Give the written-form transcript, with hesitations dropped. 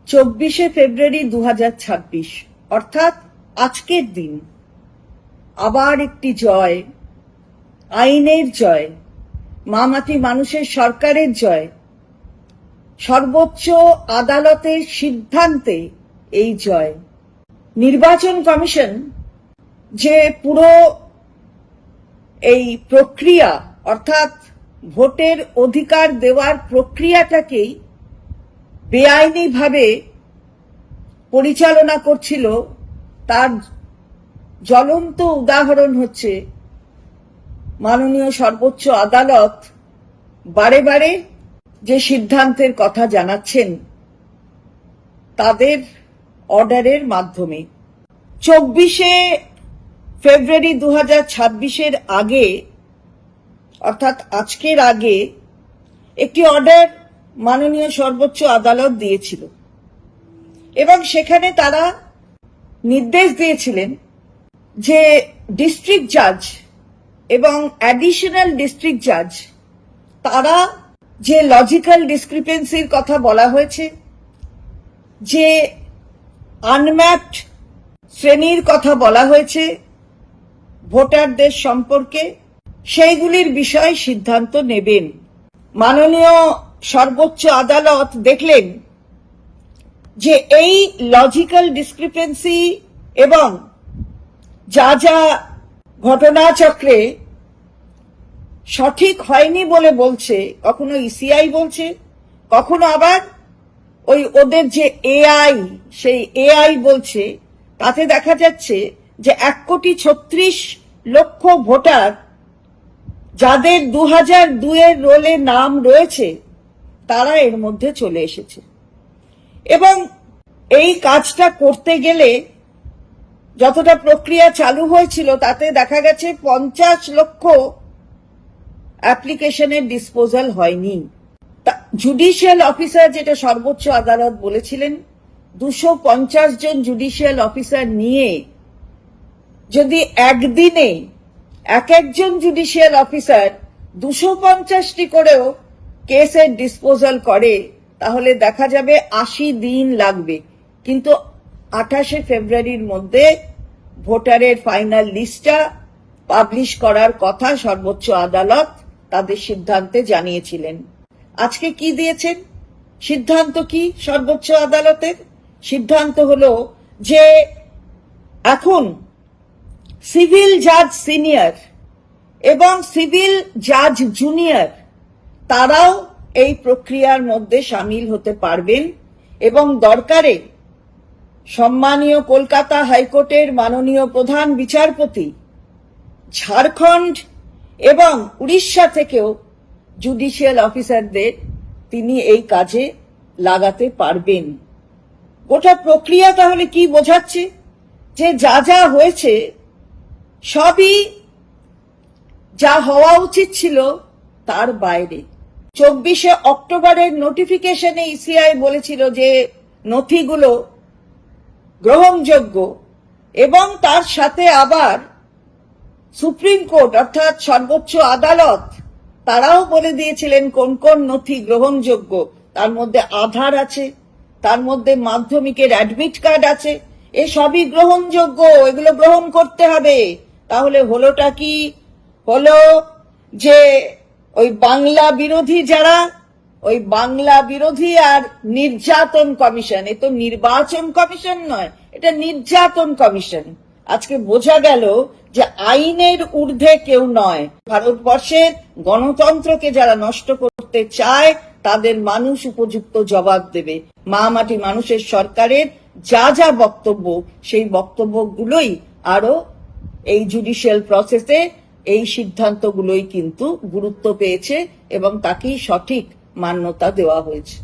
24শে ফেব্রুয়ারি 2026 অর্থাৎ আজকের দিন আবার একটি জয়, আইনের জয়, মামাটি মানুষের সরকারের জয়, সর্বোচ্চ আদালতের সিদ্ধান্তে এই জয়। নির্বাচন কমিশন যে পুরো এই প্রক্রিয়া অর্থাৎ ভোটের অধিকার দেওয়ার প্রক্রিয়াটাকেই বেআইনিভাবে পরিচালনা করছিল, তার জ্বলন্ত উদাহরণ হচ্ছে মাননীয় সর্বোচ্চ আদালত বারে বারে যে সিদ্ধান্তের কথা জানাচ্ছেন তাদের অর্ডারের মাধ্যমে। 24শে ফেব্রুয়ারি 2026-এর আগে অর্থাৎ আজকের আগে একটি অর্ডার মাননীয় সর্বোচ্চ আদালত দিয়েছিল এবং সেখানে তারা নির্দেশ দিয়েছিলেন যে ডিস্ট্রিক্ট জাজ এবং অ্যাডিশনাল ডিস্ট্রিক্ট জাজ তারা যে লজিক্যাল ডিসক্রিপেন্সির কথা বলা হয়েছে, যে আনম্যাপড শ্রেণীর কথা বলা হয়েছে ভোটারদের সম্পর্কে, সেইগুলির বিষয়ে সিদ্ধান্ত নেবেন। মাননীয় সর্বোচ্চ আদালত দেখলেন যে এই লজিক্যাল ডিসক্রিপেন্সি এবং যা যা ঘটনাচক্রে সঠিক হয়নি বলে বলছে, কখনো ইসিআই বলছে, কখনো আবার ওই ওদের যে এআই সেই এআই বলছে, তাতে দেখা যাচ্ছে যে 1,36,00,000 ভোটার যাদের 2002-এর রোলে নাম রয়েছে তারা এর মধ্যে চলে এসেছে এবং এই কাজটা করতে গেলে যতটা প্রক্রিয়া চালু হয়েছিল তাতে দেখা গেছে 50 লক্ষ অ্যাপ্লিকেশনের ডিসপোজাল হয়নি। জুডিশিয়াল অফিসার, যেটা সর্বোচ্চ আদালত বলেছিলেন, 250 জন জুডিশিয়াল অফিসার নিয়ে যদি একদিনে এক একজন জুডিশিয়াল অফিসার 250টি করেও কেসের ডিসপোজাল করে তাহলে দেখা যাবে 80 দিন লাগবে। কিন্তু 28শে ফেব্রুয়ারির মধ্যে ভোটারের ফাইনাল লিস্টটা পাবলিশ করার কথা সর্বোচ্চ আদালত তাদের সিদ্ধান্তে জানিয়েছিলেন। আজকে কি দিয়েছেন সিদ্ধান্ত? কি সর্বোচ্চ আদালতের সিদ্ধান্ত হলো যে এখন সিভিল জাজ সিনিয়র এবং সিভিল জাজ জুনিয়র তারাও এই প্রক্রিয়ার মধ্যে সামিল হতে পারবেন এবং দরকারে সম্মানীয় কলকাতা হাইকোর্টের মাননীয় প্রধান বিচারপতি, ঝাড়খণ্ড এবং উড়িষ্যা থেকেও জুডিশিয়াল অফিসারদের তিনি এই কাজে লাগাতে পারবেন। গোটা প্রক্রিয়া তাহলে কি বোঝাচ্ছে? যে যা যা হয়েছে সবই যা হওয়া উচিত ছিল তার বাইরে। 24শে অক্টোবরের নোটিফিকেশনে ইসিআই বলেছিল যে নথিগুলো গ্রহণযোগ্য এবং তার সাথে আবার সুপ্রিম কোর্ট অর্থাৎ সর্বোচ্চ আদালত তারাও বলে দিয়েছিলেন কোন কোন নথি গ্রহণযোগ্য। তার মধ্যে আধার আছে, তার মধ্যে মাধ্যমিকের অ্যাডমিট কার্ড আছে, এ সবই গ্রহণযোগ্য, এগুলো গ্রহণ করতে হবে। তাহলে হলোটা কি? হলো যে ওই বাংলা বিরোধী যারা, ওই বাংলা বিরোধী আর নির্যাতন কমিশন, এ তো নির্বাচন কমিশন নয়, এটা নির্যাতন কমিশন। আজকে বোঝা গেল যে আইনের ঊর্ধ্বে কেউ নয়। ভারতবর্ষের গণতন্ত্রকে যারা নষ্ট করতে চায় তাদের মানুষ উপযুক্ত জবাব দেবে। মাটি মানুষের সরকারের যা যা বক্তব্য, সেই বক্তব্যগুলোই আরো এই জুডিশিয়াল প্রসেসে এই সিদ্ধান্তগুলোই কিন্তু গুরুত্ব পেয়েছে এবং তাকেই সঠিক মান্যতা দেওয়া হয়েছে।